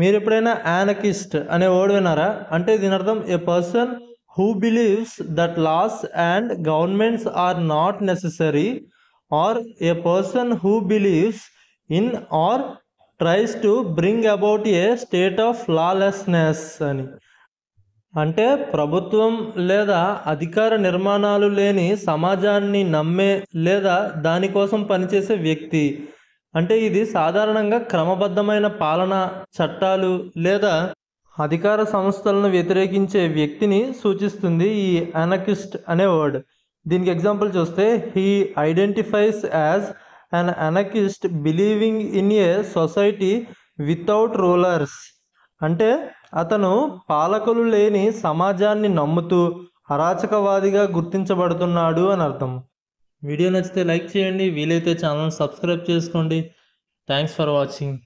మీరు ఎప్పుడైనా యానకిస్ట్ అనే వర్డ్ విన్నారా? అంటే దీని అర్థం a person who believes that laws and governments are not necessary, or a person who believes in or tries to bring about a state of lawlessness అని. అంటే ప్రభుత్వం లేదా అధికార నిర్మాణాలు లేని సమాజాన్ని నమ్మే లేదా దానికోసం పనిచేసే వ్యక్తి. అంటే ఇది సాధారణంగా క్రమబద్ధమైన పాలన, చట్టాలు లేదా అధికార సంస్థలను వ్యతిరేకించే వ్యక్తిని సూచిస్తుంది ఈ అనకిస్ట్ అనే వర్డ్. దీనికి ఎగ్జాంపుల్ చూస్తే, he identifies as an anarchist believing in a society without rulers. అంటే అతను పాలకులు లేని సమాజాన్ని నమ్ముతూ అరాచకవాదిగా గుర్తించబడుతున్నాడు అని అర్థం. వీడియో నచ్చితే లైక్ చేయండి, వీలైతే ఛానల్ సబ్స్క్రైబ్ చేసుకోండి. Thanks for watching.